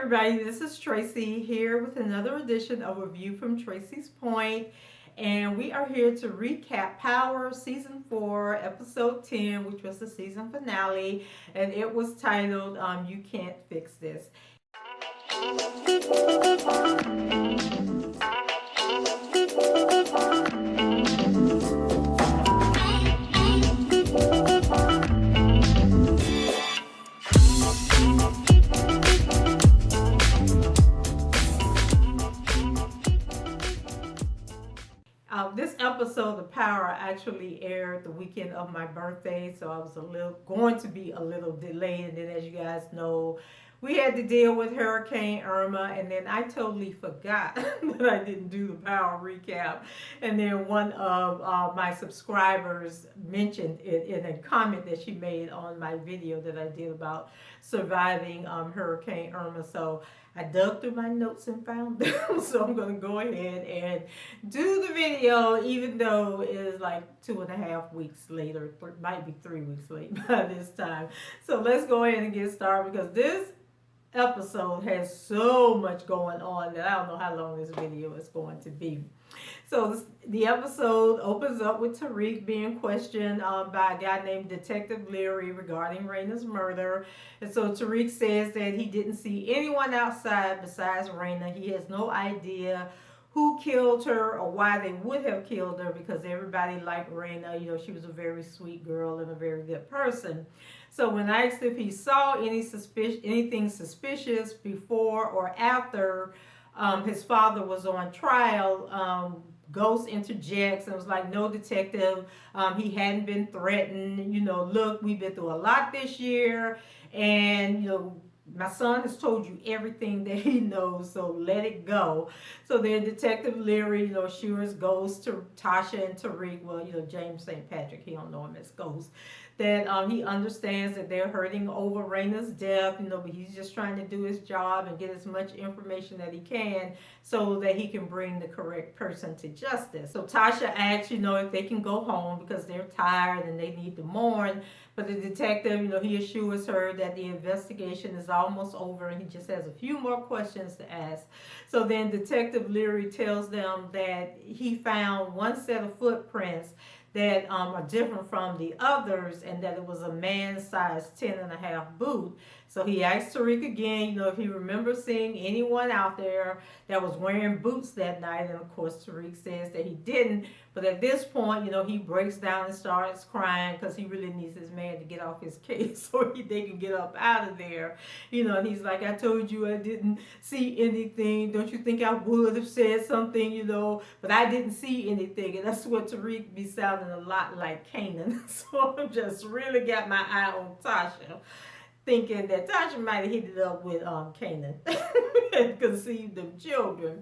everybody, this is Tracy here with another edition of A View from Tracy's Point. And we are here to recap Power Season 4, Episode 10, which was the season finale. And it was titled You Can't Fix This. This episode of Power actually aired the weekend of my birthday, so I was going to be a little delayed. And then, as you guys know, we had to deal with Hurricane Irma, and then I totally forgot that I didn't do the Power recap. And then one of my subscribers mentioned it in a comment that she made on my video that I did about surviving Hurricane Irma. So I dug through my notes and found them. So I'm going to go ahead and do the video, even though it is like 2.5 weeks later, might be 3 weeks late by this time. So let's go ahead and get started, because this episode has so much going on that I don't know how long this video is going to be. So the episode opens up with Tariq being questioned by a guy named Detective Leary regarding Raina's murder. And so Tariq says that he didn't see anyone outside besides Raina. He has no idea who killed her or why they would have killed her, because everybody liked Raina. You know, she was a very sweet girl and a very good person. So when I asked if he saw anything suspicious before or after his father was on trial, Ghost interjects and was like, no, detective, he hadn't been threatened. You know, look, we've been through a lot this year, and, you know, my son has told you everything that he knows, so let it go. So then Detective Leary, you know, assures Ghost to Tasha and Tariq, well, you know, James St. Patrick, he don't know him as Ghost, that he understands that they're hurting over Raina's death, you know, but he's just trying to do his job and get as much information that he can so that he can bring the correct person to justice. So Tasha asks, you know, if they can go home because they're tired and they need to mourn. But the detective, you know, he assures her that the investigation is almost over and he just has a few more questions to ask. So then Detective Leary tells them that he found one set of footprints that are different from the others, and that it was a man's size 10.5 boot. So he asked Tariq again, you know, if he remembers seeing anyone out there that was wearing boots that night. And of course, Tariq says that he didn't. But at this point, you know, he breaks down and starts crying because he really needs his man to get off his case so they can get up out of there. You know, and he's like, I told you I didn't see anything. Don't you think I would have said something, you know? But I didn't see anything. And that's what Tariq be sounding a lot like Canaan. So I just really got my eye on Tasha, thinking that Tasha might have hit it up with Canaan and conceived them children.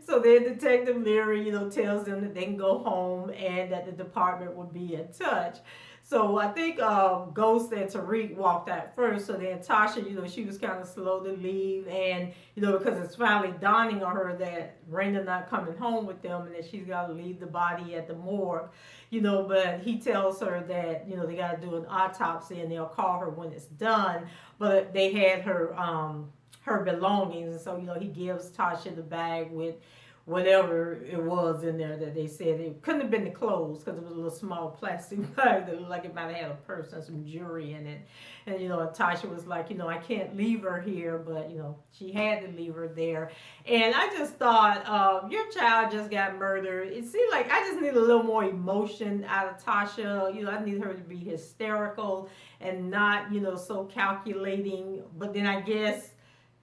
So then Detective Leary, you know, tells them that they can go home and that the department will be in touch. So I think Ghost and Tariq walked out first. So then Tasha, you know, she was kind of slow to leave. And, you know, because it's finally dawning on her that Raina not coming home with them and that she's got to leave the body at the morgue. You know, but he tells her that, you know, they got to do an autopsy and they'll call her when it's done. But they had her belongings. And so, you know, he gives Tasha the bag with whatever it was in there that they said it couldn't have been the clothes, because it was a little small plastic bag that looked like it might have had a purse and some jewelry in it. And, you know, Tasha was like, you know, I can't leave her here, but, you know, she had to leave her there. And I just thought, your child just got murdered. It seemed like I just need a little more emotion out of Tasha. You know, I need her to be hysterical and not, you know, so calculating. But then I guess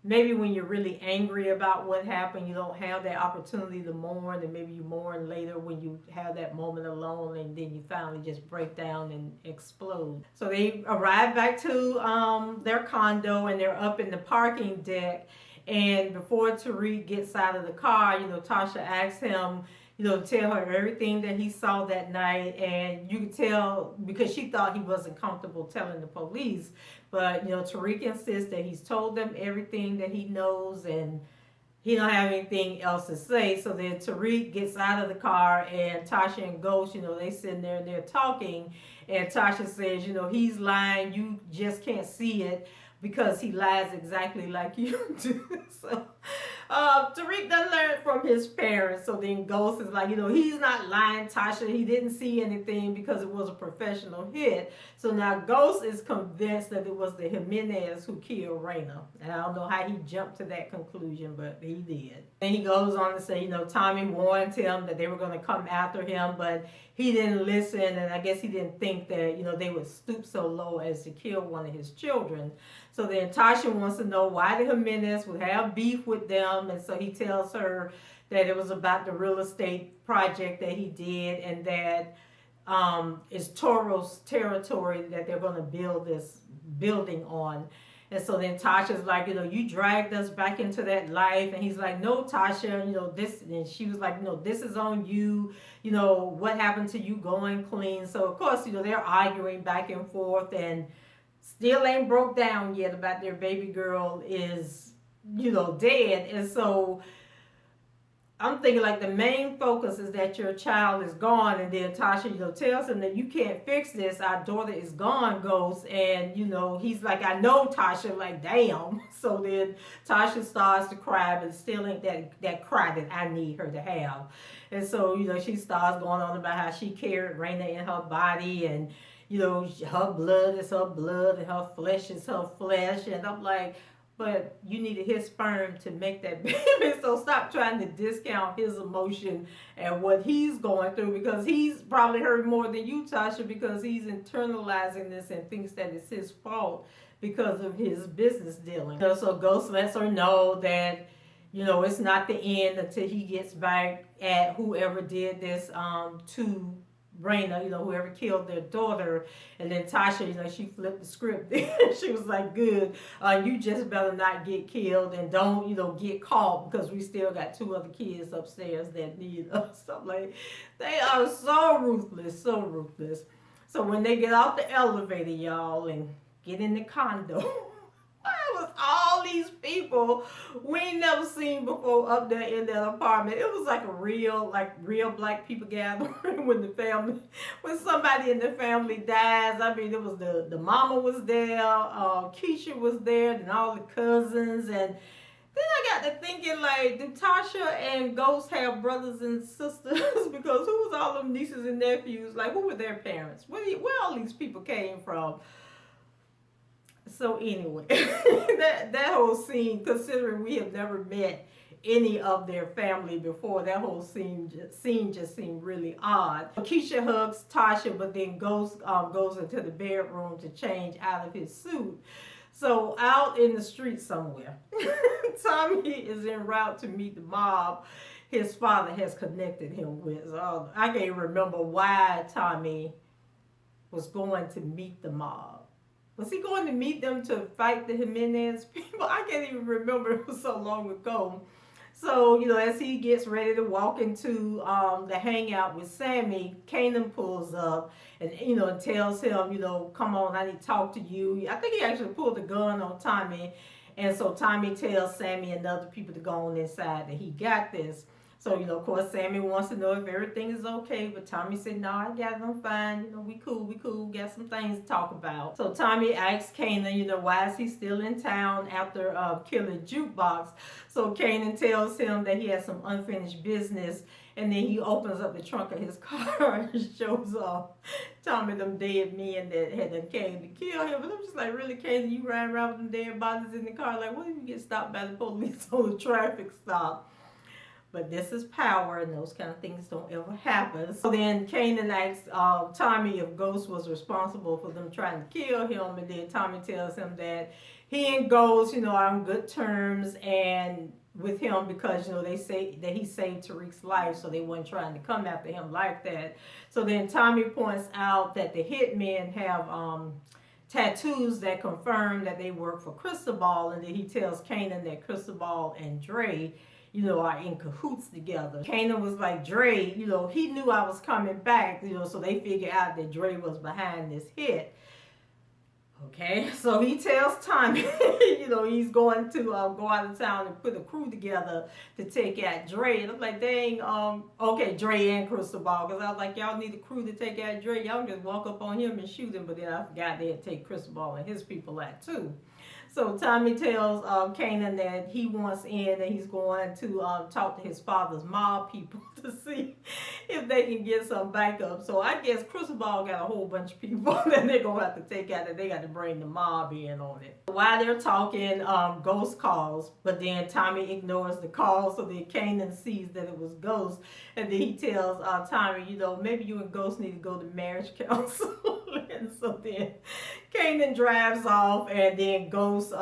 maybe when you're really angry about what happened, you don't have that opportunity to mourn, and maybe you mourn later when you have that moment alone, and then you finally just break down and explode. So they arrive back to their condo, and they're up in the parking deck. And before Tariq gets out of the car, you know, Tasha asks him, you know, tell her everything that he saw that night. And you could tell, because she thought he wasn't comfortable telling the police. But, you know, Tariq insists that he's told them everything that he knows, and he don't have anything else to say. So then Tariq gets out of the car, and Tasha and Ghost, you know, they sitting there and they're talking. And Tasha says, you know, he's lying. You just can't see it. because he lies exactly like you do. So Tariq done learned from his parents. So then Ghost is like, he's not lying, Tasha. He didn't see anything because it was a professional hit. So now Ghost is convinced that it was the Jimenez who killed Raina. And I don't know how he jumped to that conclusion, but he did. And he goes on to say, Tommy warned him that they were going to come after him, but he didn't listen. And I guess he didn't think that, they would stoop so low as to kill one of his children. So then Tasha wants to know why the Jimenez would have beef with them. And so he tells her that it was about the real estate project that he did, and that it's Toro's territory that they're going to build this building on. And so then Tasha's like, you dragged us back into that life. And he's like, no, Tasha, this, and she was like, this is on you. What happened to you going clean? So of course, they're arguing back and forth, and still ain't broke down yet about their baby girl is, dead. And so I'm thinking like the main focus is that your child is gone, and then Tasha, tells him that you can't fix this. Our daughter is gone, Ghost. And, he's like, I know, Tasha, like, damn. So then Tasha starts to cry, but still ain't that cry that I need her to have. And so, she starts going on about how she carried Raina in her body, and, her blood is her blood and her flesh is her flesh. And I'm like, but you needed his sperm to make that baby. So stop trying to discount his emotion and what he's going through, because he's probably hurt more than you, Tasha, because he's internalizing this and thinks that it's his fault because of his business dealing. So Ghost lets her know that, it's not the end until he gets back at whoever did this to Raina, whoever killed their daughter. And then Tasha, she flipped the script. She was like, good, you just better not get killed, and don't, get caught, because we still got 2 other kids upstairs that need us. So like, they are so ruthless, so ruthless. So when they get off the elevator, y'all, and get in the condo, it was all these people we ain't never seen before up there in that apartment. It was like a real black people gathering when somebody in the family dies. I mean, it was the mama was there, Keisha was there, and all the cousins. And then I got to thinking, like, did Tasha and Ghost have brothers and sisters? Because who was all them nieces and nephews? Like, who were their parents? Where all these people came from? So anyway, that whole scene, considering we have never met any of their family before, that whole scene just seemed really odd. Keisha hugs Tasha, but then Ghost goes into the bedroom to change out of his suit. So out in the street somewhere, Tommy is en route to meet the mob his father has connected him with. So I can't remember why Tommy was going to meet the mob. Was he going to meet them to fight the Jimenez people? I can't even remember. It was so long ago. So, as he gets ready to walk into the hangout with Sammy, Kanan pulls up and, tells him, come on, I need to talk to you. I think he actually pulled a gun on Tommy. And so Tommy tells Sammy and other people to go on inside that he got this. So, of course, Sammy wants to know if everything is okay, but Tommy said, no, I got it, I'm fine, we cool, got some things to talk about. So Tommy asks Kanan, why is he still in town after killing Jukebox? So Kanan tells him that he has some unfinished business, and then he opens up the trunk of his car and shows off Tommy them dead men that had done came to kill him. But I'm just like, really, Kanan, you riding around with them dead bodies in the car? Like, what if you get stopped by the police on a traffic stop? But this is power, and those kind of things don't ever happen. So then Kanan asks Tommy if Ghost was responsible for them trying to kill him. And then Tommy tells him that he and Ghost, are on good terms and with him because, they say that he saved Tariq's life, so they weren't trying to come after him like that. So then Tommy points out that the hitmen have tattoos that confirm that they work for Cristobal, and then he tells Kanan that Cristobal and Dre are in cahoots together. Kanan was like, Dre, he knew I was coming back, so they figured out that Dre was behind this hit. Okay, so he tells Tommy, he's going to go out of town and put a crew together to take out Dre. And I'm like, dang, okay, Dre and Cristobal, because I was like, y'all need a crew to take out Dre. Y'all just walk up on him and shoot him. But then I forgot they'd take Cristobal and his people out too. So Tommy tells Kanan that he wants in and he's going to talk to his father's mob people to see if they can get some backup. So I guess Cristobal got a whole bunch of people that they're going to have to take out, and they got to bring the mob in on it. While they're talking, Ghost calls, but then Tommy ignores the call, so then Kanan sees that it was Ghost, and then he tells Tommy, maybe you and Ghost need to go to marriage counsel. And so then Kanan drives off, and then Ghost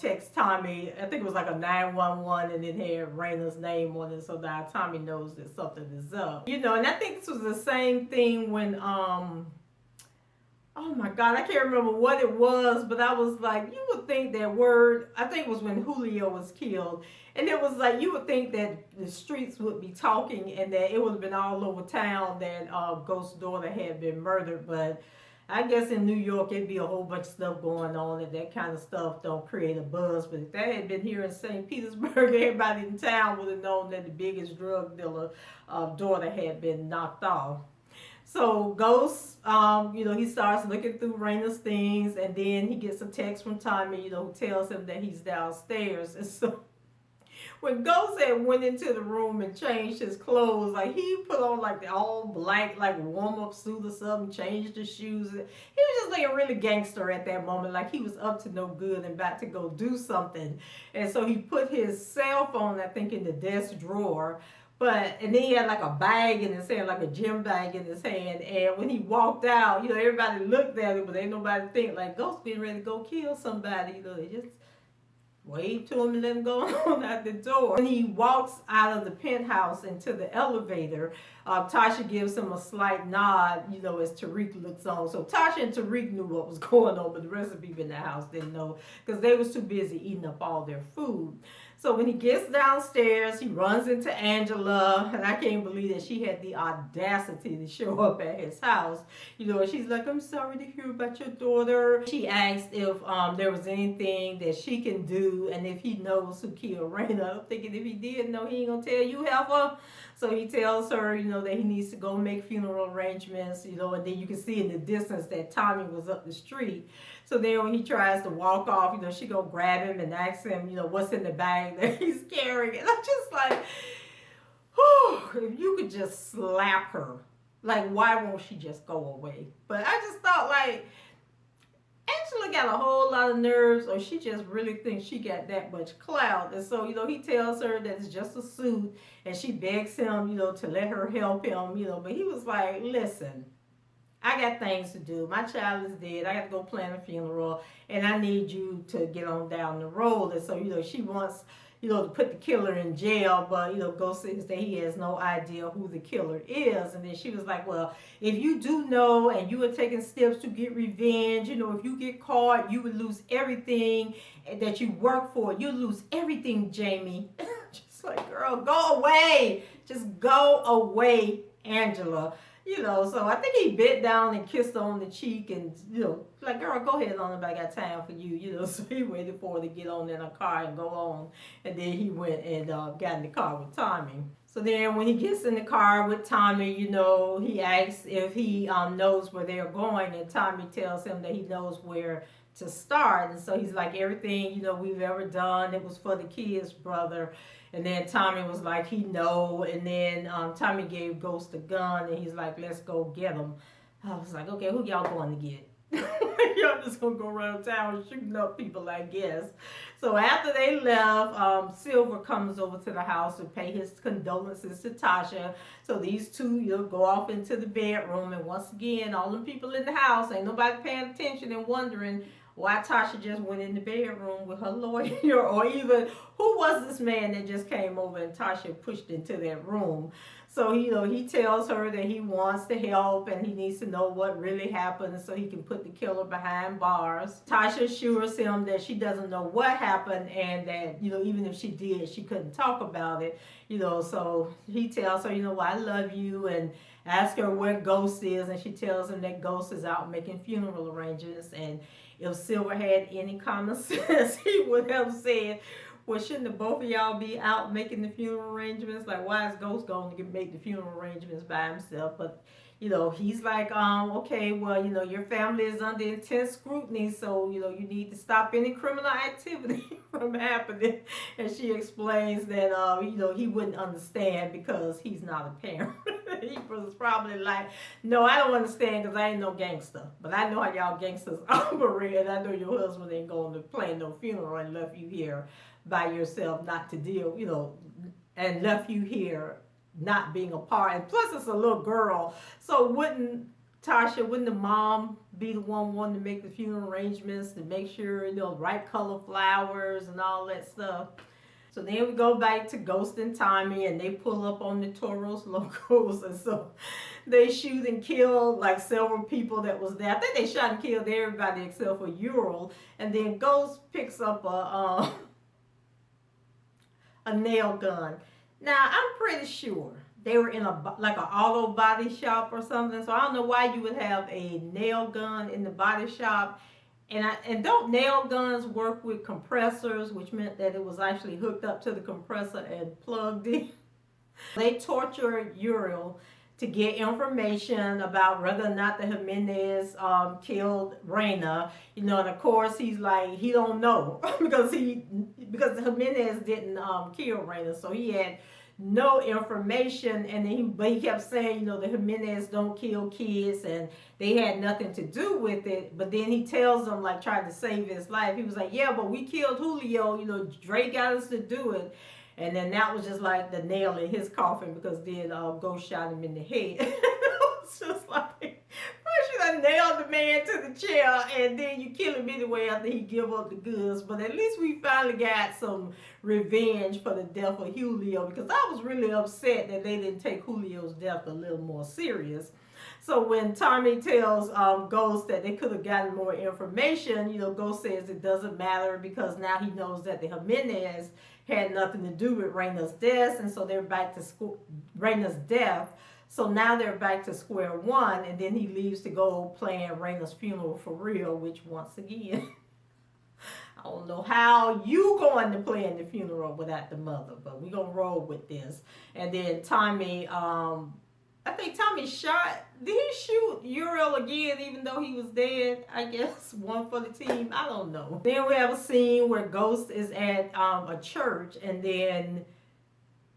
texts Tommy. I think it was like a 911, and then had Raina's name on it, so now Tommy knows that something is up. And I think this was the same thing when oh my God, I can't remember what it was, but I was like, you would think that word, I think it was when Julio was killed, and it was like, you would think that the streets would be talking and that it would have been all over town that Ghost's daughter had been murdered, but I guess in New York it'd be a whole bunch of stuff going on, and that kind of stuff don't create a buzz. But if that had been here in St. Petersburg, everybody in town would have known that the biggest drug dealer daughter had been knocked off. So Ghost, he starts looking through Raina's things, and then he gets a text from Tommy, who tells him that he's downstairs. And so when Ghost had went into the room and changed his clothes, like he put on like the all black, like warm up suit or something, changed his shoes. He was just looking really gangster at that moment, like he was up to no good and about to go do something. And so he put his cell phone, I think, in the desk drawer. And then he had like a bag in his hand, like a gym bag in his hand. And when he walked out, everybody looked at him, but ain't nobody think like Ghost getting ready to go kill somebody. They just waved to him and let him go on out the door. When he walks out of the penthouse into the elevator, Tasha gives him a slight nod, as Tariq looks on. So Tasha and Tariq knew what was going on, but the rest of the people in the house didn't know because they was too busy eating up all their food. So when he gets downstairs, he runs into Angela, and I can't believe that she had the audacity to show up at his house. And she's like, I'm sorry to hear about your daughter. She asked if there was anything that she can do, and if he knows who killed Raina. I'm thinking if he did know, he ain't gonna tell you, helper. So he tells her, that he needs to go make funeral arrangements, and then you can see in the distance that Tommy was up the street. So then when he tries to walk off, she gonna grab him and ask him, what's in the bag that he's carrying. And I'm just like, if you could just slap her, like, why won't she just go away? But I just thought, like, Angela got a whole lot of nerves, or she just really thinks she got that much clout. And so, he tells her that it's just a suit, and she begs him, to let her help him, but he was like, listen, I got things to do. My child is dead. I got to go plan a funeral, and I need you to get on down the road. And so, she wants, to put the killer in jail, but, Ghost says that he has no idea who the killer is. And then she was like, well, if you do know and you are taking steps to get revenge, if you get caught, you would lose everything that you work for. You lose everything, Jamie. Just like, girl, go away. Just go away, Angela. So I think he bit down and kissed her on the cheek and, like, girl, go ahead on, I got time for you, So he waited for her to get on in a car and go on. And then he went and got in the car with Tommy. So then when he gets in the car with Tommy, he asks if he knows where they're going. And Tommy tells him that he knows where to start. And so he's like, everything, we've ever done, it was for the kids, brother. And then Tommy was like, he know. And then Tommy gave Ghost a gun, and he's like, let's go get him. I was like, okay, who y'all going to get? Y'all just going to go around town shooting up people, I guess. So after they left, Silver comes over to the house to pay his condolences to Tasha. So these two, go off into the bedroom. And once again, all the people in the house, ain't nobody paying attention and wondering why Tasha just went in the bedroom with her lawyer, or even who was this man that just came over and Tasha pushed into that room. So, he tells her that he wants to help and he needs to know what really happened so he can put the killer behind bars. Tasha assures him that she doesn't know what happened and that, even if she did, she couldn't talk about it. So he tells her, I love you, and ask her where Ghost is, and she tells him that Ghost is out making funeral arrangements. And if Silver had any common sense, he would have said, well, shouldn't the both of y'all be out making the funeral arrangements? Like, why is Ghost going to make the funeral arrangements by himself? But, he's like, okay, well, your family is under intense scrutiny, so, you need to stop any criminal activity from happening. And she explains that, he wouldn't understand because he's not a parent. He was probably like, no, I don't understand because I ain't no gangster. But I know how y'all gangsters operate, and I know your husband ain't going to plan no funeral and left you here by yourself not to deal, and left you here not being a part. And plus, it's a little girl. So wouldn't the mom be the one wanting to make the funeral arrangements to make sure, right color flowers and all that stuff? So then we go back to Ghost and Tommy, and they pull up on the Toros Locos, and so they shoot and kill like several people that was there. I think they shot and killed everybody except for Ural, and then Ghost picks up a nail gun. Now, I'm pretty sure they were in an auto body shop or something, so I don't know why you would have a nail gun in the body shop. And don't nail guns work with compressors, which meant that it was actually hooked up to the compressor and plugged in? They torture Uriel to get information about whether or not the Jimenez killed Raina. And of course he's like, he don't know because Jimenez didn't kill Raina, so he had no information. And then he kept saying, the Jimenez don't kill kids and they had nothing to do with it. But then he tells them, like, trying to save his life. He was like, yeah, but we killed Julio, Dre got us to do it. And then that was just like the nail in his coffin, because then Ghost shot him in the head. It was just like, first you done nailed the man to the chair, and then you kill him anyway after he give up the goods. But at least we finally got some revenge for the death of Julio, because I was really upset that they didn't take Julio's death a little more serious. So when Tommy tells Ghost that they could have gotten more information, Ghost says it doesn't matter because now he knows that the Jimenez had nothing to do with Raina's death, and so they're back to Raina's death. So now they're back to square one, and then he leaves to go plan Raina's funeral for real, which once again, I don't know how you going to plan the funeral without the mother, but we're going to roll with this. And then Tommy, I think Tommy shot, did he shoot Uriel again even though he was dead? I guess one for the team, I don't know. Then we have a scene where Ghost is at a church, and then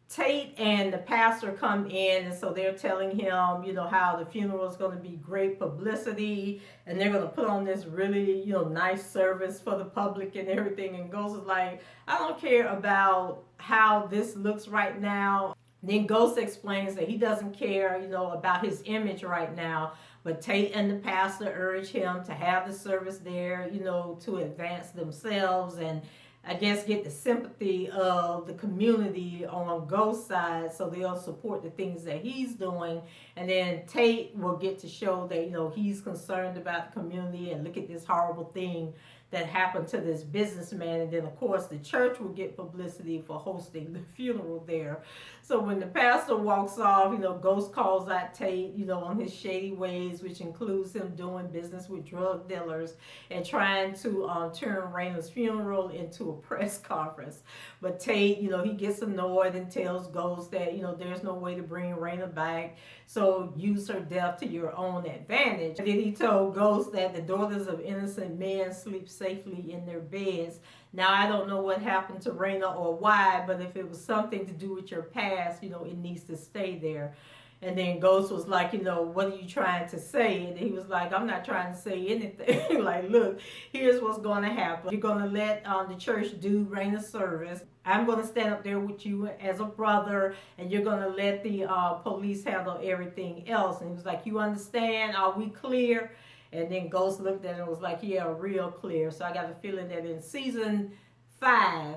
Tate and the pastor come in, and so they're telling him, how the funeral is going to be great publicity, and they're going to put on this really, nice service for the public and everything. And Ghost is like, I don't care about how this looks right now. Then Ghost explains that he doesn't care, about his image right now, but Tate and the pastor urge him to have the service there, to advance themselves and I guess get the sympathy of the community on Ghost's side, so they'll support the things that he's doing. And then Tate will get to show that, he's concerned about the community and look at this horrible thing that happened to this businessman. And then of course the church will get publicity for hosting the funeral there. So when the pastor walks off, Ghost calls out Tate, on his shady ways, which includes him doing business with drug dealers and trying to turn Raina's funeral into a press conference. But Tate, he gets annoyed and tells Ghost that, there's no way to bring Raina back, so use her death to your own advantage. And then he told Ghost that the daughters of innocent men sleep safely in their beds. Now, I don't know what happened to Raina or why, but if it was something to do with your past, it needs to stay there. And then Ghost was like, what are you trying to say? And he was like, I'm not trying to say anything. Like, look, here's what's going to happen. You're going to let the church do Raina's service. I'm going to stand up there with you as a brother, and you're going to let the police handle everything else. And he was like, you understand? Are we clear? And then Ghost looked at it and was like, yeah, real clear. So I got a feeling that in season 5,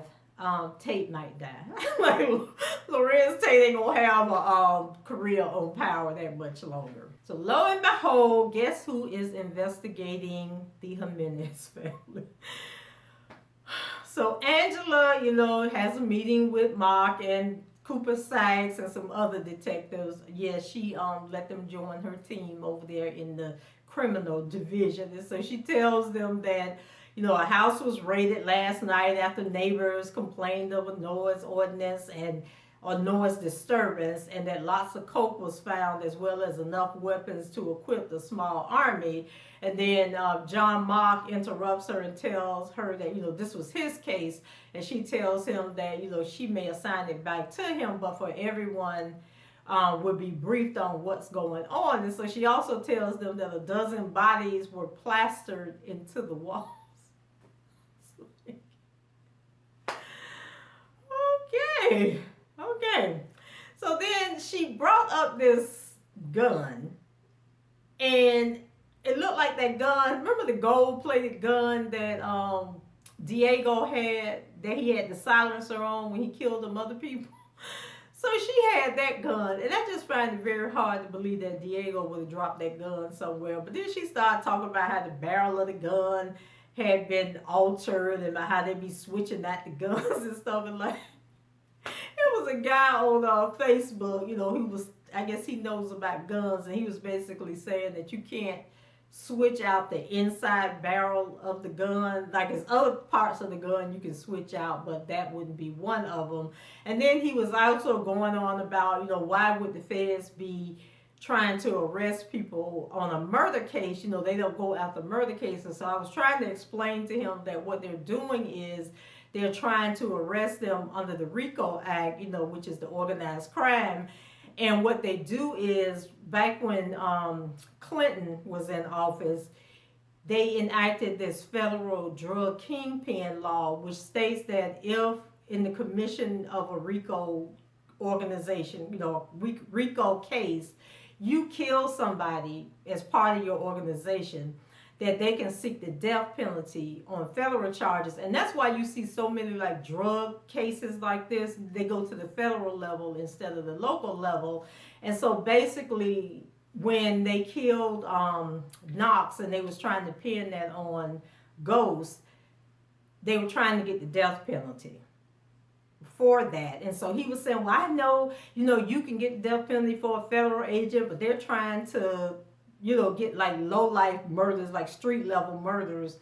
Tate might die. Like, Lorenz Tate ain't gonna have a career on Power that much longer. So lo and behold, guess who is investigating the Jimenez family? So Angela, has a meeting with Mark and Cooper Sykes and some other detectives. Yeah, she let them join her team over there in the criminal division. And so she tells them that a house was raided last night after neighbors complained of a noise ordinance, and or noise disturbance, and that lots of coke was found as well as enough weapons to equip the small army. And then John Mock interrupts her and tells her that, this was his case, and she tells him that, she may assign it back to him, but for everyone would be briefed on what's going on. And so she also tells them that a dozen bodies were plastered into the walls. Okay. So then she brought up this gun, and it looked like that gun. Remember the gold-plated gun that Diego had, that he had the silencer on when he killed them other people? So she had that gun, and I just find it very hard to believe that Diego would have dropped that gun somewhere. But then she started talking about how the barrel of the gun had been altered and about how they be switching out the guns and stuff. And like, it was a guy on Facebook, he was, I guess he knows about guns, and he was basically saying that you can't switch out the inside barrel of the gun. Like, there's other parts of the gun you can switch out, but that wouldn't be one of them. And then he was also going on about, why would the feds be trying to arrest people on a murder case? They don't go after murder cases. So I was trying to explain to him that what they're doing is they're trying to arrest them under the RICO Act, which is the organized crime. And what they do is, back when Clinton was in office, they enacted this federal drug kingpin law, which states that if in the commission of a RICO organization, RICO case, you kill somebody as part of your organization, that they can seek the death penalty on federal charges. And that's why you see so many like drug cases like this. They go to the federal level instead of the local level. And so basically, when they killed Knox and they was trying to pin that on Ghost, they were trying to get the death penalty for that. And so he was saying, well, I know, you can get the death penalty for a federal agent, but they're trying to get like low life murders, like street level murders,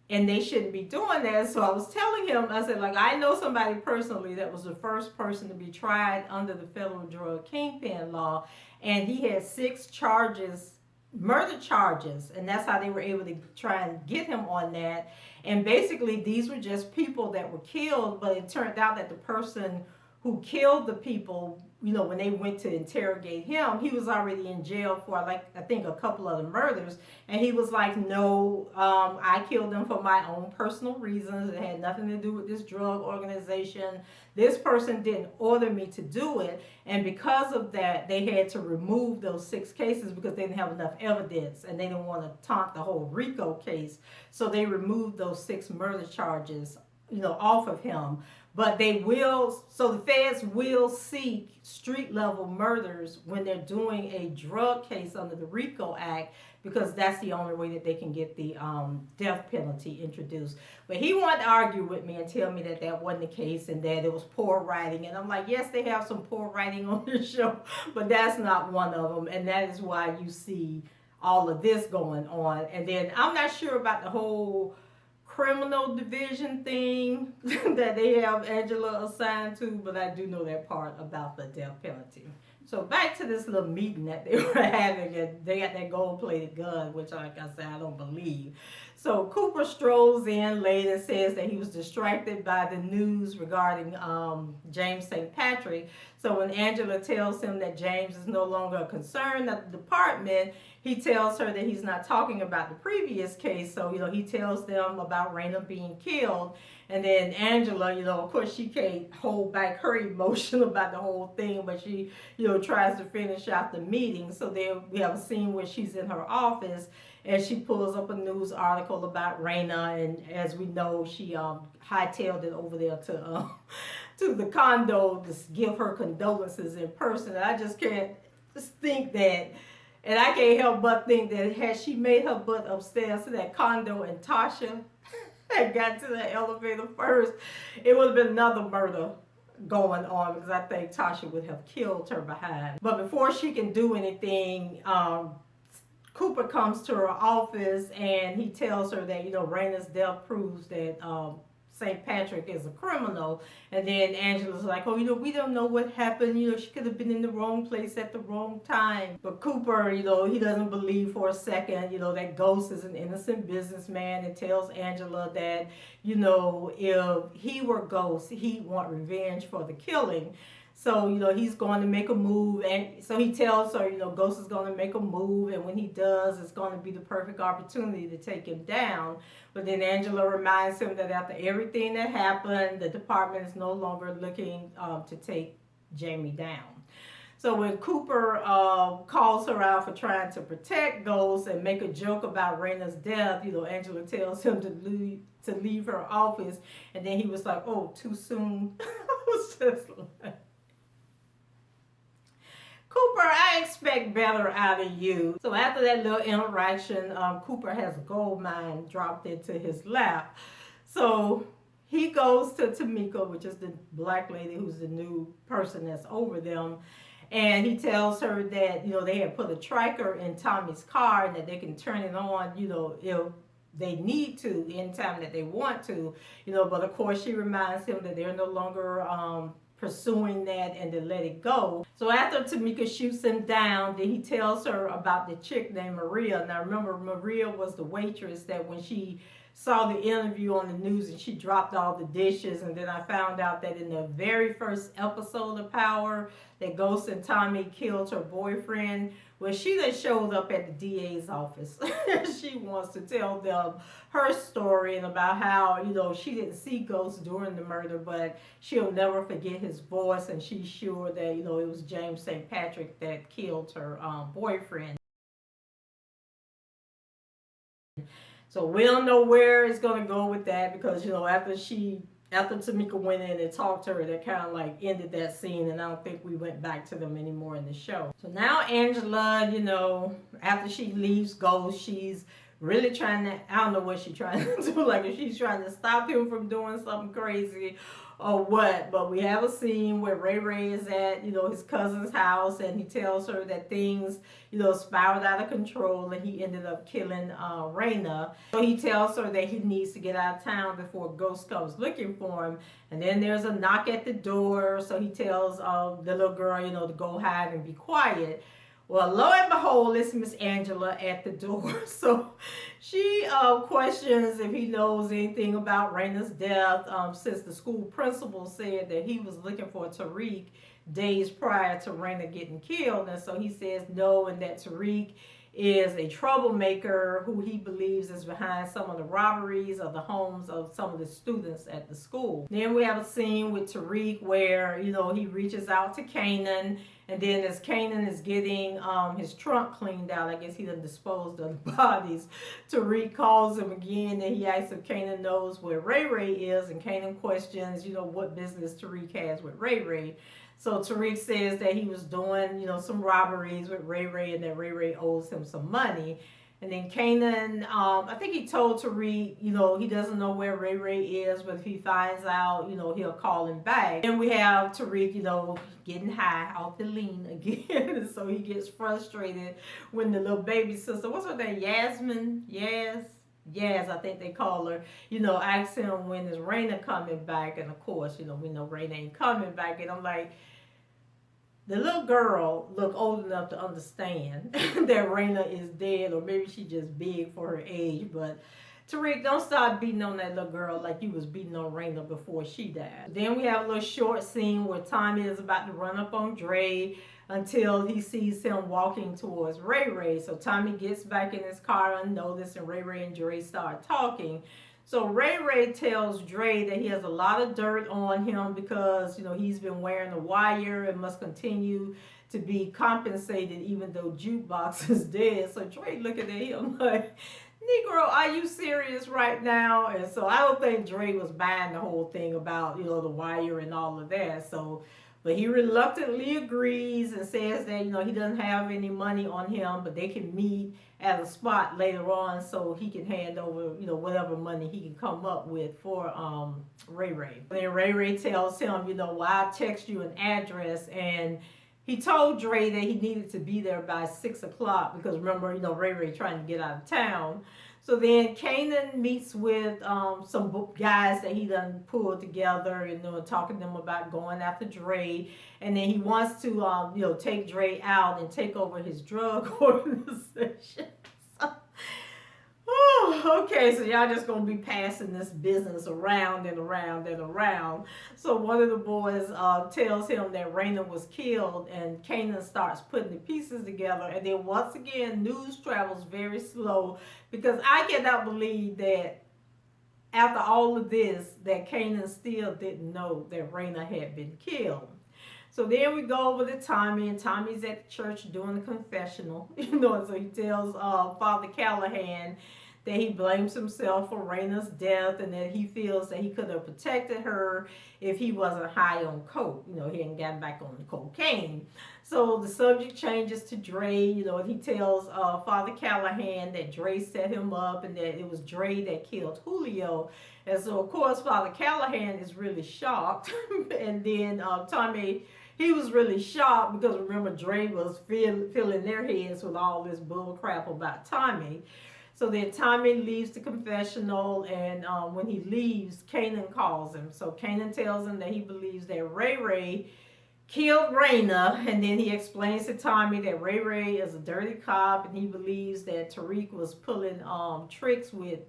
and they shouldn't be doing that. So I was telling him, I said, like, I know somebody personally that was the first person to be tried under the federal drug kingpin law, and he had 6 charges, murder charges, and that's how they were able to try and get him on that. And basically these were just people that were killed, but it turned out that the person who killed the people, when they went to interrogate him, he was already in jail for, like, I think a couple of the murders. And he was like, no, I killed them for my own personal reasons. It had nothing to do with this drug organization. This person didn't order me to do it. And because of that, they had to remove those 6 cases because they didn't have enough evidence, and they didn't want to taunt the whole RICO case. So they removed those 6 murder charges, off of him. But they will, so the feds will seek street level murders when they're doing a drug case under the RICO Act, because that's the only way that they can get the death penalty introduced. But he wanted to argue with me and tell me that that wasn't the case and that it was poor writing. And I'm like, yes, they have some poor writing on this show, but that's not one of them. And that is why you see all of this going on. And then I'm not sure about the whole criminal division thing that they have Angela assigned to, but I do know that part about the death penalty. So back to this little meeting that they were having, and they got that gold-plated gun, which, like I said, I don't believe. So Cooper strolls in late and says that he was distracted by the news regarding James St. Patrick. So when Angela tells him that James is no longer a concern at the department, he tells her that he's not talking about the previous case. So, he tells them about Raina being killed. And then Angela, of course, she can't hold back her emotion about the whole thing, but she, tries to finish out the meeting. So then we have a scene where she's in her office and she pulls up a news article about Raina. And as we know, she hightailed it over there to the condo to give her condolences in person. And I just can't just think that. And I can't help but think that had she made her butt upstairs to that condo and Tasha had got to the elevator first, it would have been another murder going on, because I think Tasha would have killed her behind. But before she can do anything, Cooper comes to her office and he tells her that, Raina's death proves that St. Patrick is a criminal. And then Angela's like, oh, we don't know what happened. She could have been in the wrong place at the wrong time. But Cooper, he doesn't believe for a second, that Ghost is an innocent businessman, and tells Angela that, if he were Ghost, he'd want revenge for the killing. So, he's going to make a move. And so he tells her, Ghost is going to make a move. And when he does, it's going to be the perfect opportunity to take him down. But then Angela reminds him that after everything that happened, the department is no longer looking to take Jamie down. So when Cooper calls her out for trying to protect Ghost and make a joke about Raina's death, Angela tells him to leave her office. And then he was like, oh, too soon. I was just like, Cooper, I expect better out of you. So after that little interaction, Cooper has a gold mine dropped into his lap. So he goes to Tamika, which is the black lady who's the new person that's over them. And he tells her that, they had put a tracker in Tommy's car and that they can turn it on, if they need to, anytime that they want to. But of course she reminds him that they're no longer pursuing that and to let it go. So after Tamika shoots him down, then he tells her about the chick named Maria. Now remember, Maria was the waitress that when she saw the interview on the news and she dropped all the dishes, and then I found out that in the very first episode of Power that Ghost and Tommy killed her boyfriend. Well, she then showed up at the DA's office. She wants to tell them her story and about how, she didn't see Ghost during the murder, but she'll never forget his voice, and she's sure that, it was James St. Patrick that killed her boyfriend. So we don't know where it's going to go with that because, after Tamika went in and talked to her, that kind of like ended that scene, and I don't think we went back to them anymore in the show. So now Angela, after she leaves Ghost, she's really trying to, I don't know what she's trying to do, like if she's trying to stop him from doing something crazy or what, but we have a scene where Ray Ray is at, his cousin's house, and he tells her that things, spiraled out of control, and he ended up killing Raina. So he tells her that he needs to get out of town before Ghost comes looking for him. And then there's a knock at the door, so he tells the little girl, to go hide and be quiet. Well, lo and behold, it's Miss Angela at the door. So she questions if he knows anything about Raina's death, since the school principal said that he was looking for Tariq days prior to Raina getting killed. And so he says no, and that Tariq is a troublemaker who he believes is behind some of the robberies of the homes of some of the students at the school. Then we have a scene with Tariq where, he reaches out to Kanan, and then as Kanan is getting his trunk cleaned out, I guess he done disposed of the bodies, Tariq calls him again, and he asks if Kanan knows where Ray Ray is, and Kanan questions, what business Tariq has with Ray Ray. So Tariq says that he was doing, some robberies with Ray Ray, and that Ray Ray owes him some money. And then Kanan, I think he told Tariq, he doesn't know where Ray Ray is, but if he finds out, he'll call him back. Then we have Tariq, getting high off the lean again. So he gets frustrated when the little baby sister, what's her name, Yasmin? Yes, I think they call her, asks him when is Raina coming back. And of course, we know Raina ain't coming back. And I'm like, the little girl look old enough to understand that Raina is dead, or maybe she just big for her age. But Tariq, don't start beating on that little girl like you was beating on Raina before she died. Then we have a little short scene where Tommy is about to run up on Dre until he sees him walking towards Ray Ray. So Tommy gets back in his car unnoticed, and Ray Ray and Dre start talking. So Ray Ray tells Dre that he has a lot of dirt on him because, he's been wearing a wire and must continue to be compensated even though Jukebox is dead. So Dre looking at him like, Negro, are you serious right now? And so I don't think Dre was buying the whole thing about, the wire and all of that. So, but he reluctantly agrees and says that, he doesn't have any money on him, but they can meet at a spot later on so he can hand over, whatever money he can come up with for Ray Ray. And then Ray Ray tells him, well, I text you an address, and he told Dre that he needed to be there by 6 o'clock because remember, Ray Ray trying to get out of town. So then Kanan meets with some guys that he done pulled together, talking to them about going after Dre, and then he wants to take Dre out and take over his drug organization. Okay, so y'all just gonna be passing this business around and around and around. So one of the boys tells him that Raina was killed, and Kanan starts putting the pieces together. And then once again, news travels very slow, because I cannot believe that after all of this, that Kanan still didn't know that Raina had been killed. So then we go over to Tommy, and Tommy's at the church doing the confessional, so he tells Father Callahan that he blames himself for Raina's death, and that he feels that he could have protected her if he wasn't high on coke. He hadn't gotten back on the cocaine. So the subject changes to Dre, and he tells Father Callahan that Dre set him up and that it was Dre that killed Julio. And so, of course, Father Callahan is really shocked. And then Tommy, he was really shocked because, remember, Dre was filling their heads with all this bull crap about Tommy. So then Tommy leaves the confessional, and when he leaves, Kanan calls him. So Kanan tells him that he believes that Ray Ray killed Raina, and then he explains to Tommy that Ray Ray is a dirty cop, and he believes that Tariq was pulling tricks with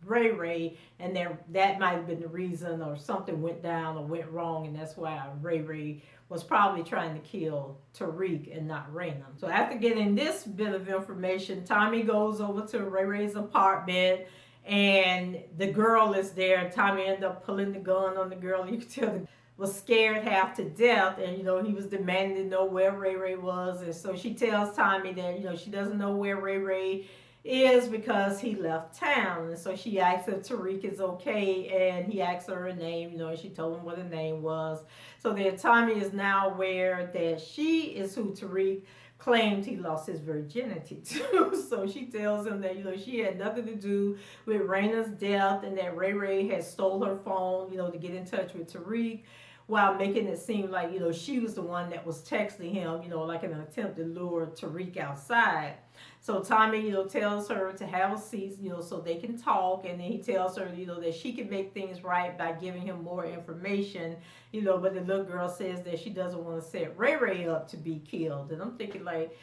Ray Ray, and that might have been the reason, or something went down or went wrong, and that's why Ray Ray was probably trying to kill Tariq and not Raina. So after getting this bit of information, Tommy goes over to Ray Ray's apartment, and the girl is there. Tommy ended up pulling the gun on the girl. You could tell the was scared half to death, and he was demanding to know where Ray Ray was. And so she tells Tommy that she doesn't know where Ray Ray is because he left town. And so she asks if Tariq is okay, and he asks her name, and she told him what her name was. So then Tommy is now aware that she is who Tariq claimed he lost his virginity to. So she tells him that she had nothing to do with Raina's death, and that Ray Ray had stole her phone to get in touch with Tariq, while making it seem like she was the one that was texting him like an attempt to lure Tariq outside. So Tommy tells her to have a seat so they can talk, and then he tells her that she can make things right by giving him more information, but the little girl says that she doesn't want to set Ray Ray up to be killed. And I'm thinking, like,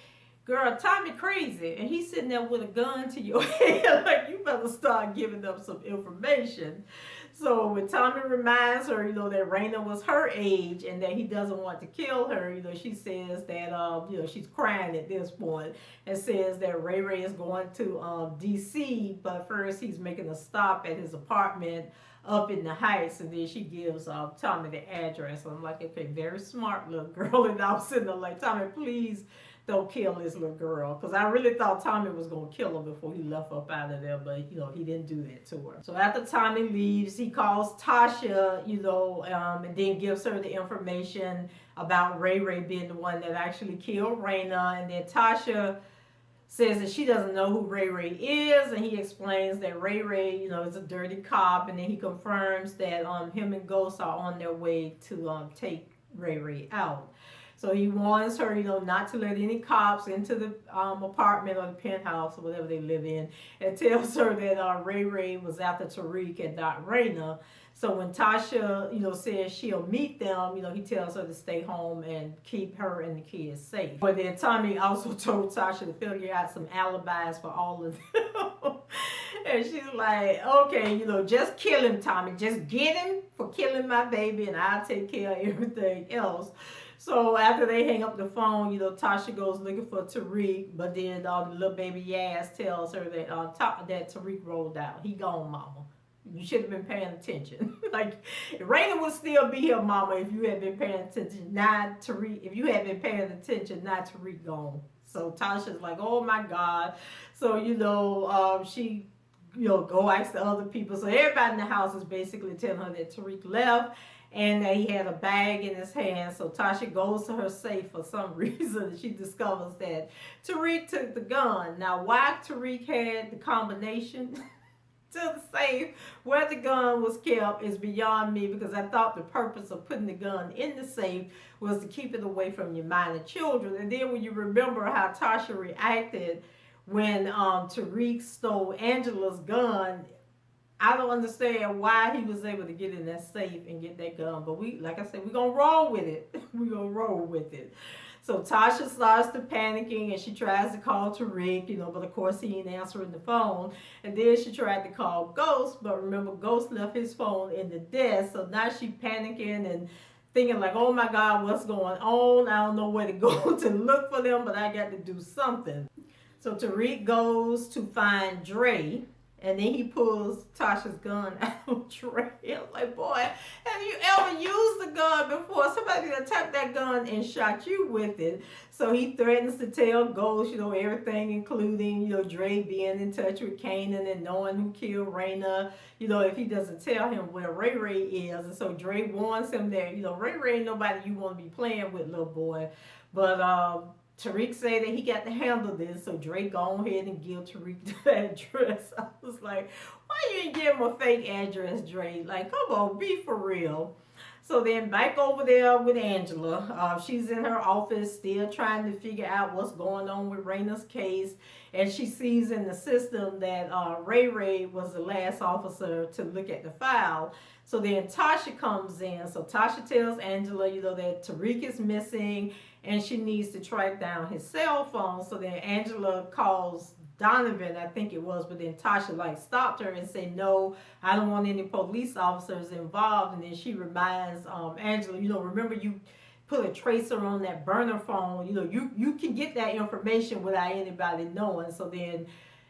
girl, Tommy crazy, and he's sitting there with a gun to your head. Like, you better start giving up some information. So when Tommy reminds her, that Raina was her age and that he doesn't want to kill her, she says that, she's crying at this point, and says that Ray Ray is going to D.C., but first he's making a stop at his apartment up in the Heights, and then she gives Tommy the address. I'm like, okay, very smart little girl. And I'm sitting there like, Tommy, please don't kill this little girl, because I really thought Tommy was going to kill her before he left up out of there, but he didn't do that to her. So after Tommy leaves, he calls Tasha, and then gives her the information about Ray Ray being the one that actually killed Raina. And then Tasha says that she doesn't know who Ray Ray is, and he explains that Ray Ray, is a dirty cop, and then he confirms that him and Ghost are on their way to take Ray Ray out. So he warns her, not to let any cops into the apartment or the penthouse or whatever they live in, and tells her that Ray Ray was after Tariq and not Raina. So when Tasha, says she'll meet them, he tells her to stay home and keep her and the kids safe. But then Tommy also told Tasha to figure out some alibis for all of them. And she's like, okay, just kill him, Tommy. Just get him for killing my baby, and I'll take care of everything else. So after they hang up the phone, Tasha goes looking for Tariq, but then the little baby Yaz tells her that that Tariq rolled out. He gone, mama. You should have been paying attention. Like, Raina would still be here, mama, if you had been paying attention. Not Tariq. If you had been paying attention, not Tariq gone. So Tasha's like, oh my God. So she go ask the other people. So everybody in the house is basically telling her that Tariq left, and that he had a bag in his hand. So Tasha goes to her safe for some reason. She discovers that Tariq took the gun. Now, why Tariq had the combination to the safe where the gun was kept is beyond me, because I thought the purpose of putting the gun in the safe was to keep it away from your minor children. And then when you remember how Tasha reacted when Tariq stole Angela's gun. I don't understand why he was able to get in that safe and get that gun. But we, like I said, we're going to roll with it. We're going to roll with it. So Tasha starts to panicking and she tries to call Tariq, but of course he ain't answering the phone. And then she tried to call Ghost, but remember Ghost left his phone in the desk. So now she panicking and thinking like, oh my God, what's going on? I don't know where to go to look for them, but I got to do something. So Tariq goes to find Dre. And then he pulls Tasha's gun out of Dre. I'm like, boy, have you ever used the gun before? Somebody attacked that gun and shot you with it. So he threatens to tell Ghost, everything, including, Dre being in touch with Kanan and knowing who killed Raina, if he doesn't tell him where Ray Ray is. And so Dre warns him that, Ray Ray ain't nobody you want to be playing with, little boy. But, Tariq said that he got to handle this, so Dre go ahead and give Tariq the address. I was like, why you didn't give him a fake address, Dre? Like, come on, be for real. So then back over there with Angela. She's in her office still trying to figure out what's going on with Raina's case. And she sees in the system that Ray Ray was the last officer to look at the file. So then Tasha comes in. So Tasha tells Angela, that Tariq is missing and she needs to track down his cell phone. So then Angela calls Donovan, I think it was, but then Tasha stopped her and said, no, I don't want any police officers involved. And then she reminds Angela, remember you put a tracer on that burner phone, you can get that information without anybody knowing. So then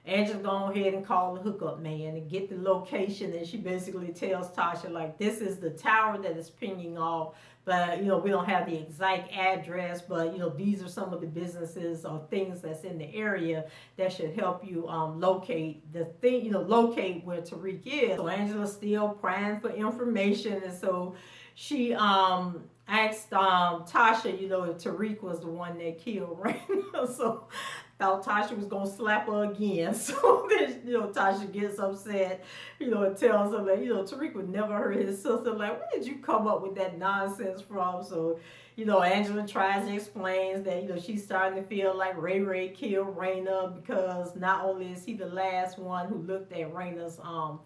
Angela go ahead and call the hookup man and get the location, and she basically tells Tasha this is the tower that is pinging off, but we don't have the exact address, but these are some of the businesses or things that's in the area that should help you locate the thing, locate where Tariq is. So Angela's still prying for information, and so she asked Tasha, if Tariq was the one that killed Raina. So thought Tasha was gonna slap her again. So then, Tasha gets upset, and tells her that, Tariq would never hurt his sister. Like, where did you come up with that nonsense from? So, Angela tries to explain that, she's starting to feel like Ray Ray killed Raina because not only is he the last one who looked at Raina's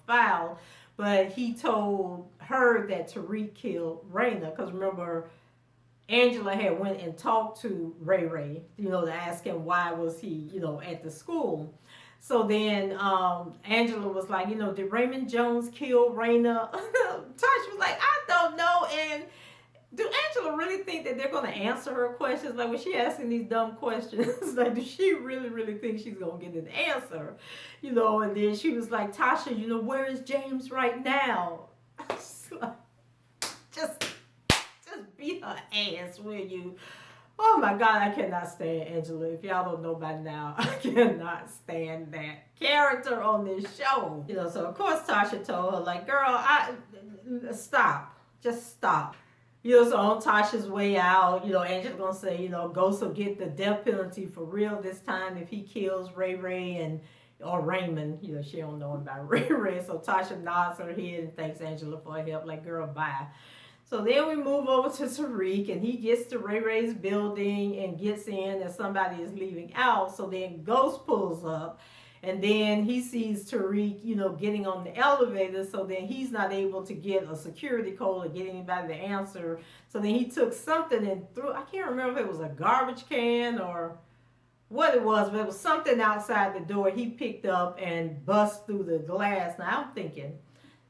file, but he told her that Tariq killed Raina. Because remember, Angela had went and talked to Ray Ray, to ask him why was he, at the school. So then Angela was like, did Raymond Jones kill Raina? Tasha was like, I don't know. And do Angela really think that they're going to answer her questions? Like, when she asking these dumb questions, like, does she really, really think she's going to get an answer? And then she was like, Tasha, where is James right now? Just beat her ass, will you? Oh my God, I cannot stand Angela. If y'all don't know by now, I cannot stand that character on this show. So of course Tasha told her, girl, stop. Just stop. So on Tasha's way out, Angela's gonna say, Ghost will get the death penalty for real this time if he kills Ray Ray or Raymond. She don't know about Ray Ray. So Tasha nods her head and thanks Angela for her help. Like, girl, bye. So then we move over to Tariq, and he gets to Ray Ray's building and gets in, and somebody is leaving out. So then Ghost pulls up, and then he sees Tariq, getting on the elevator. So then he's not able to get a security code or get anybody to answer. So then he took something and threw, I can't remember if it was a garbage can or what it was, but it was something outside the door he picked up and bust through the glass. Now I'm thinking,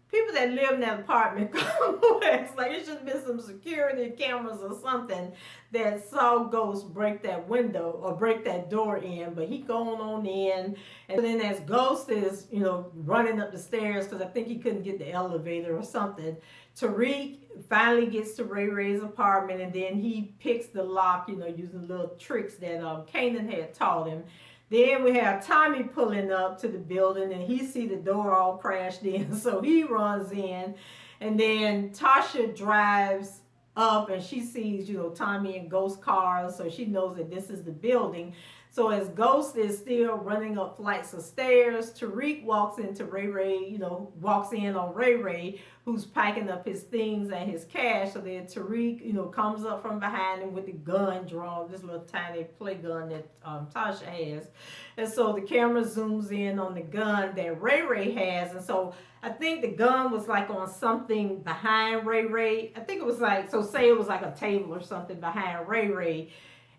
people that live in that apartment complex, it should have been some security cameras or something that saw Ghost break that window or break that door in. But he going on in, and then as Ghost is, running up the stairs because I think he couldn't get the elevator or something, Tariq finally gets to Ray Ray's apartment, and then he picks the lock, using little tricks that Kanan had taught him. Then we have Tommy pulling up to the building, and he see the door all crashed in, so he runs in. And then Tasha drives up, and she sees, Tommy and Ghost cars, so she knows that this is the building. So as Ghost is still running up flights of stairs, Tariq walks into Ray Ray, walks in on Ray Ray, who's packing up his things and his cash. So then Tariq, comes up from behind him with the gun drawn, this little tiny play gun that Tasha has. And so the camera zooms in on the gun that Ray Ray has. And so I think the gun was like on something behind Ray Ray. I think it was like, so say it was like a table or something behind Ray Ray.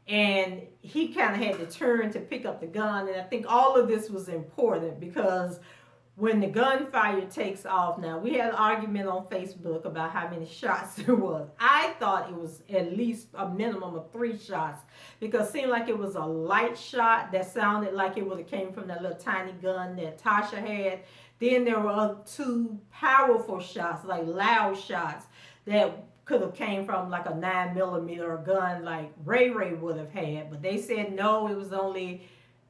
And he kind of had to turn to pick up the gun. And I think all of this was important because when the gunfire takes off, now we had an argument on Facebook about how many shots there was. I thought it was at least a minimum of 3 shots because it seemed like it was a light shot that sounded like it would have came from that little tiny gun that Tasha had. Then there were 2 powerful shots, like loud shots, that could have came from like a 9mm gun like Ray Ray would have had. But they said no, it was only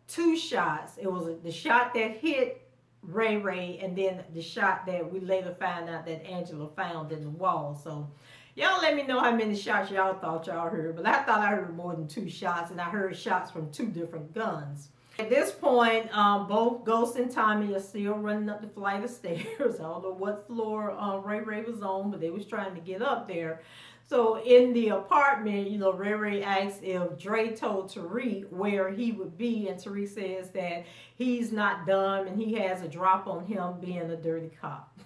2 shots. It was the shot that hit Ray Ray and then the shot that we later found out that Angela found in the wall. So y'all let me know how many shots y'all thought y'all heard. But I thought I heard more than 2 shots, and I heard shots from 2 different guns. At this point, both Ghost and Tommy are still running up the flight of stairs. I don't know what floor Ray Ray was on, but they was trying to get up there. So in the apartment, Ray Ray asks if Dre told Tariq where he would be, and Tariq says that he's not dumb and he has a drop on him being a dirty cop.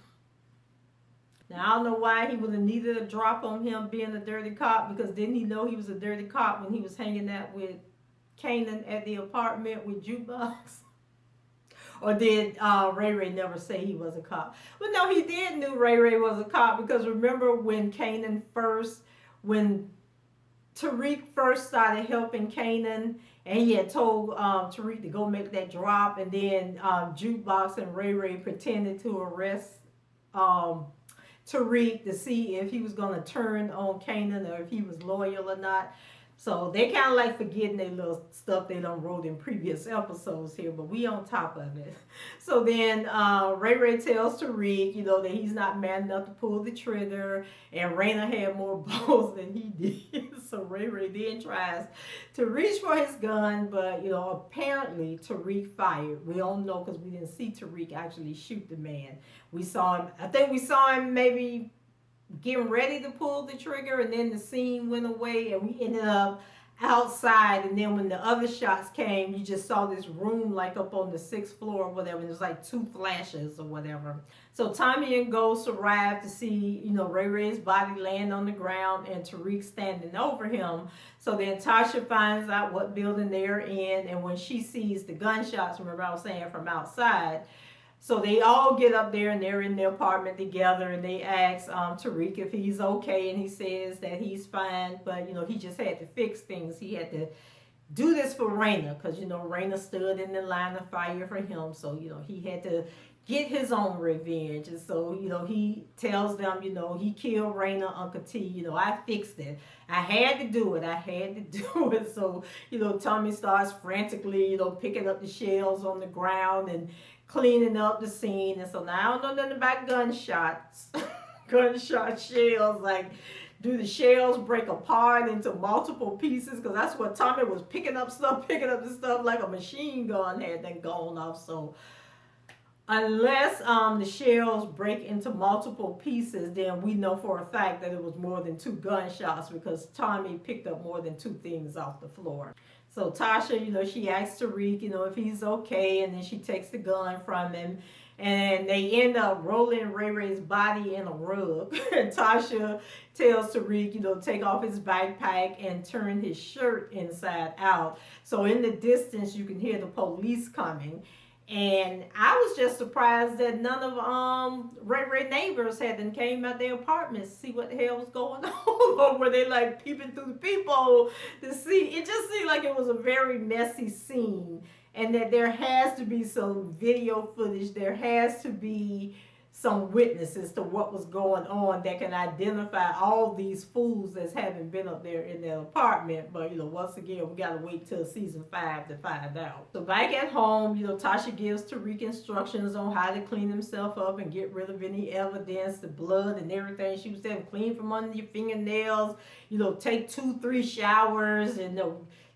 Now, I don't know why he would have needed a drop on him being a dirty cop, because didn't he know he was a dirty cop when he was hanging out with Kanan at the apartment with Jukebox? Or did Ray Ray never say he was a cop? Well, no, he did knew Ray Ray was a cop, because remember when Tariq first started helping Kanan, and he had told Tariq to go make that drop, and then Jukebox and Ray Ray pretended to arrest Tariq to see if he was going to turn on Kanan or if he was loyal or not. So they kind of like forgetting their little stuff they done wrote in previous episodes here, but we on top of it. So then Ray Ray tells Tariq, that he's not man enough to pull the trigger, and Raina had more balls than he did. So Ray Ray then tries to reach for his gun, but apparently Tariq fired. We don't know because we didn't see Tariq actually shoot the man. We saw him. I think we saw him maybe getting ready to pull the trigger, and then the scene went away and we ended up outside. And then when the other shots came, you just saw this room like up on the 6th floor or whatever, and it was like 2 flashes or whatever. So Tommy and Ghost arrived to see Ray Ray's body laying on the ground and Tariq standing over him. So then Tasha finds out what building they're in, and when she sees the gunshots, remember I was saying, from outside, so they all get up there and they're in the apartment together, and they ask Tariq if he's okay, and he says that he's fine, but he just had to fix things. He had to do this for Raina, because Raina stood in the line of fire for him, so he had to get his own revenge. And so he tells them he killed Raina, Uncle T, I fixed it, I had to do it, So Tommy starts frantically picking up the shells on the ground and cleaning up the scene. And so now I don't know nothing about gunshots. Gunshot shells, like, do the shells break apart into multiple pieces? Because that's what Tommy was picking up the stuff like a machine gun had then gone off. So unless the shells break into multiple pieces, then we know for a fact that it was more than 2 gunshots, because Tommy picked up more than 2 things off the floor. So Tasha, she asks Tariq, if he's okay, and then she takes the gun from him, and they end up rolling Ray Ray's body in a rug. And Tasha tells Tariq, take off his backpack and turn his shirt inside out. So in the distance, you can hear the police coming. And I was just surprised that none of Ray Ray neighbors hadn't came out their apartments to see what the hell was going on. Or were they like peeping through the peephole to see? It just seemed like it was a very messy scene, and that there has to be some video footage. There has to be some witnesses to what was going on that can identify all these fools that's haven't been up there in their apartment. But once again, we gotta wait till season 5 to find out. So back at home, Tasha gives Tariq instructions on how to clean himself up and get rid of any evidence, the blood and everything. She was saying clean from under your fingernails, take 2-3 showers, and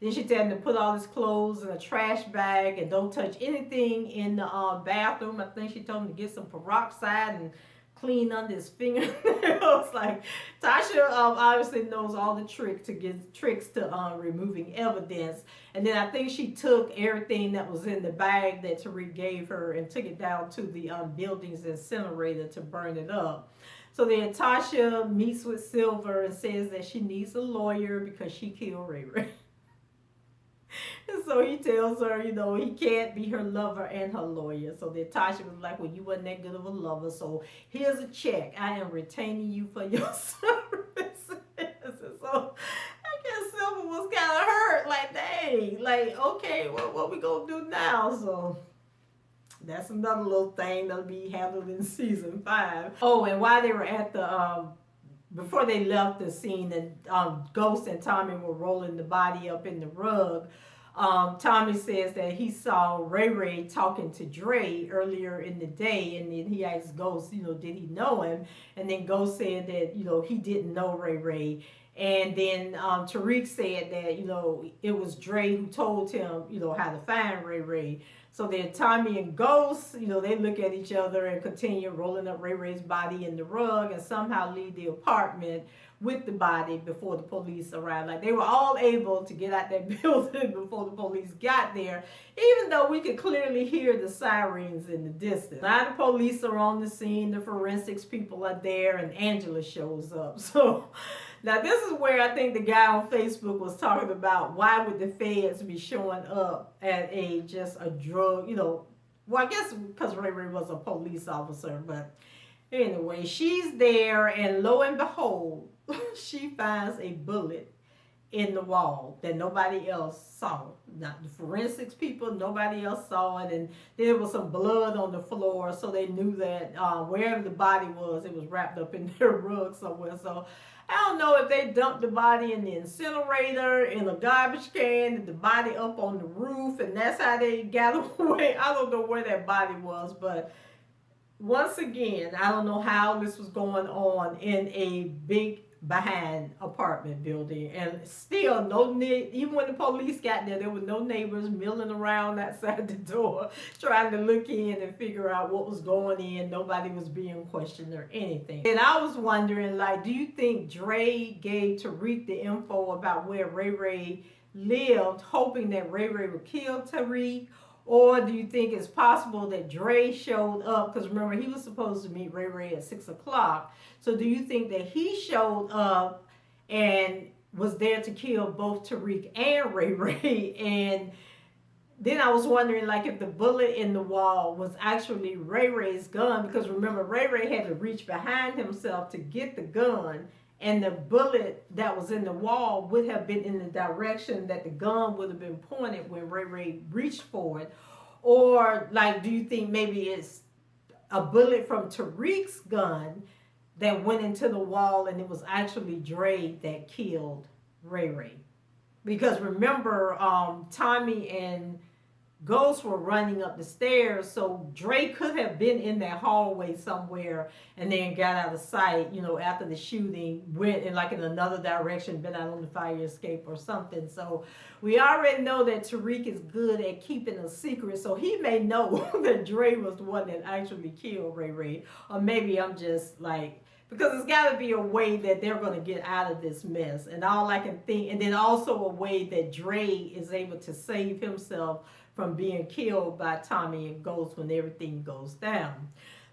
Then she tell him to put all his clothes in a trash bag and don't touch anything in the bathroom. I think she told him to get some peroxide and clean under his fingernails. Like Tasha obviously knows all the tricks to removing evidence. And then I think she took everything that was in the bag that Tariq gave her and took it down to the building's incinerator to burn it up. So then Tasha meets with Silver and says that she needs a lawyer because she killed Ray Ray. And so he tells her, he can't be her lover and her lawyer. So then Tasha was like, well, you wasn't that good of a lover, so here's a check. I am retaining you for your services. And so I guess Silver was kind of hurt, like, dang, like, okay, what we gonna do now? So that's another little thing that'll be handled in season 5. Oh, and while they were at the before they left the scene, and Ghost and Tommy were rolling the body up in the rug, Tommy says that he saw Ray Ray talking to Dre earlier in the day, and then he asked Ghost, did he know him? And then Ghost said that, he didn't know Ray Ray. And then Tariq said that, it was Dre who told him, how to find Ray Ray. So then Tommy and Ghost, they look at each other and continue rolling up Ray Ray's body in the rug and somehow leave the apartment with the body before the police arrived. Like, they were all able to get out that building before the police got there, even though we could clearly hear the sirens in the distance. Now the police are on the scene, the forensics people are there, and Angela shows up. So now this is where I think the guy on Facebook was talking about why would the feds be showing up at just a drug, well, I guess because Ray Ray was a police officer, but anyway, she's there, and lo and behold, she finds a bullet in the wall that nobody else saw. Not the forensics people, nobody else saw it, and there was some blood on the floor, so they knew that wherever the body was, it was wrapped up in their rug somewhere. So I don't know if they dumped the body in the incinerator, in a garbage can, the body up on the roof, and that's how they got away. I don't know where that body was, but once again, I don't know how this was going on in a big behind apartment building, and still even when the police got there were no neighbors milling around outside the door trying to look in and figure out what was going in. Nobody was being questioned or anything. And I was wondering, like, do you think Dre gave Tariq the info about where Ray Ray lived, hoping that Ray Ray would kill Tariq? Or do you think it's possible that Dre showed up? Because remember, he was supposed to meet Ray Ray at 6 o'clock. So do you think that he showed up and was there to kill both Tariq and Ray Ray? And then I was wondering, like, if the bullet in the wall was actually Ray Ray's gun. Because remember, Ray Ray had to reach behind himself to get the gun. And the bullet that was in the wall would have been in the direction that the gun would have been pointed when Ray Ray reached for it. Or, like, do you think maybe it's a bullet from Tariq's gun that went into the wall and it was actually Dre that killed Ray Ray? Because remember, Tommy and Ghost were running up the stairs, so Dre could have been in that hallway somewhere and then got out of sight, after the shooting, went in another direction, been out on the fire escape or something. So we already know that Tariq is good at keeping a secret, so he may know that Dre was the one that actually killed Ray Ray. Or maybe I'm just like, because there's got to be a way that they're going to get out of this mess. And all I can think, and then also a way that Dre is able to save himself from being killed by Tommy and Ghost when everything goes down.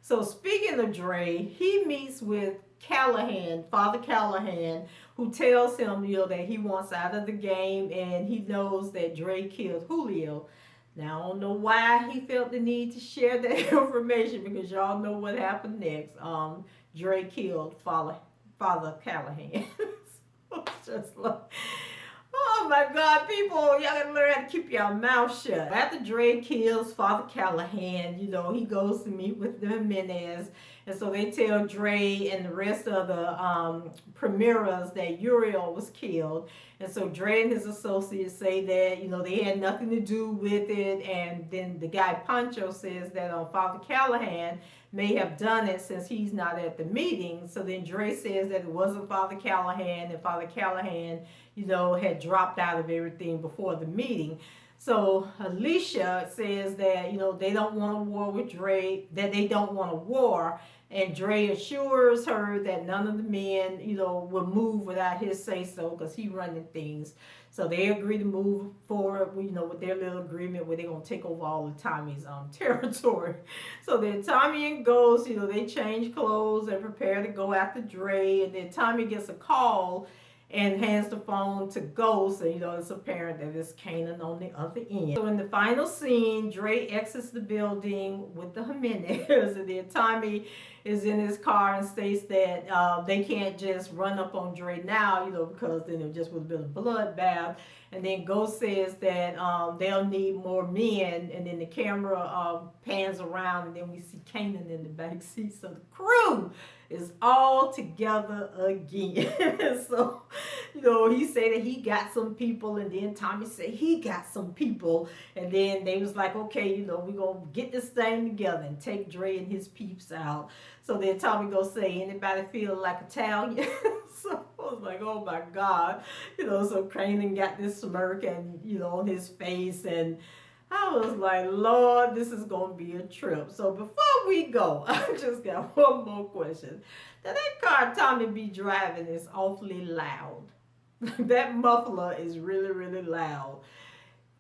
So speaking of Dre, he meets with Callahan, Father Callahan, who tells him, that he wants out of the game, and he knows that Dre killed Julio. Now, I don't know why he felt the need to share that information, because y'all know what happened next. Dre killed Father Callahan. Just like, oh my God, people, y'all gotta learn how to keep your mouth shut. After Dre kills Father Callahan, he goes to meet with the Jimenez, And so they tell Dre and the rest of the premieres that Uriel was killed. And so Dre and his associates say that, you know, they had nothing to do with it. And then the guy Pancho says that Father Callahan may have done it since he's not at the meeting. So then Dre says that it wasn't Father Callahan, and Father Callahan, you know, had dropped out of everything before the meeting. So Alicia says that, you know, they don't want a war with Dre, that they don't want a war. And Dre assures her that none of the men, you know, will move without his say-so because he running things. So they agree to move forward, you know, with their little agreement where they're going to take over all of Tommy's territory. So then Tommy and Ghost, you know, they change clothes and prepare to go after Dre. And then Tommy gets a call and hands the phone to Ghost, and you know it's apparent that it's Kanan on the other end. So in the final scene, Dre exits the building with the Jimenez, and then Tommy is in his car and states that they can't just run up on Dre now, you know, because then it just would have been a bloodbath. And then Ghost says that they'll need more men, and then the camera pans around, and then we see Kanan in the back seat. So the crew is all together again. So, you know, he said that he got some people, and then Tommy said he got some people, and then they was like, okay, you know, we're gonna get this thing together and take Dre and his peeps out. So then Tommy gonna say, anybody feel like Italian? So I was like, oh my God, you know, so Kanan got this smirk and, you know, on his face, and I was like, Lord, this is going to be a trip. So before we go, I just got one more question. Now, that car Tommy be driving is awfully loud. That muffler is really, really loud.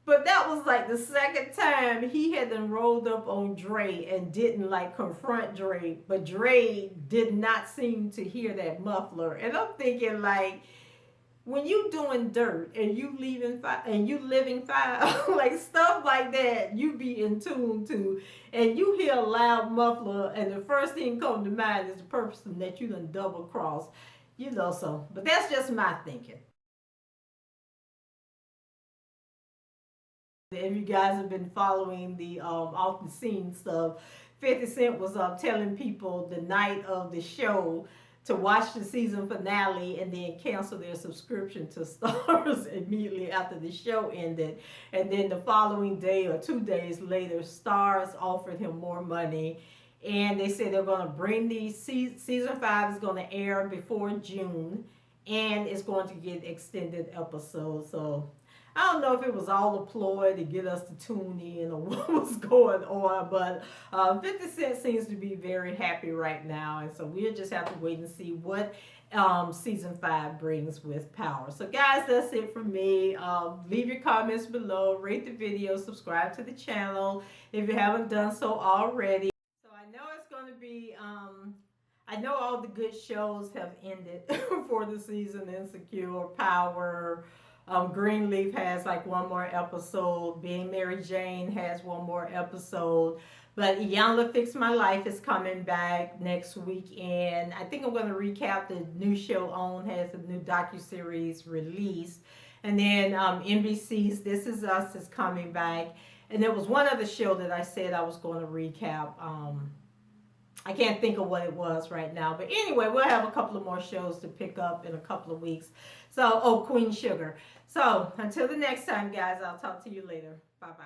But that was like the second time he had then rolled up on Dre and didn't like confront Dre. But Dre did not seem to hear that muffler. And I'm thinking like, when you doing dirt and you leaving and you living fire, like stuff like that, you be in tune to, and you hear a loud muffler, and the first thing come to mind is the person that you done double cross, you know. So, but that's just my thinking. If you guys have been following the off the scene stuff, 50 Cent was telling people the night of the show to watch the season finale and then cancel their subscription to Starz immediately after the show ended. And then the following day or 2 days later, Starz offered him more money. And they said they're going to bring these, season 5 is going to air before June, and it's going to get extended episodes. So I don't know if it was all a ploy to get us to tune in or what was going on, but 50 Cent seems to be very happy right now, and so we'll just have to wait and see what season 5 brings with Power. So guys, that's it from me. Leave your comments below, rate the video, subscribe to the channel if you haven't done so already. So I know it's going to be I know all the good shows have ended for the season. Insecure, Power, Greenleaf has like one more episode. Being Mary Jane has one more episode. But Iyanla Fix My Life is coming back next week, and I think I'm going to recap the new show. OWN has a new docuseries released. And then NBC's This Is Us is coming back. And there was one other show that I said I was going to recap. I can't think of what it was right now. But anyway, we'll have a couple of more shows to pick up in a couple of weeks. So, oh, Queen Sugar. So, until the next time, guys, I'll talk to you later. Bye-bye.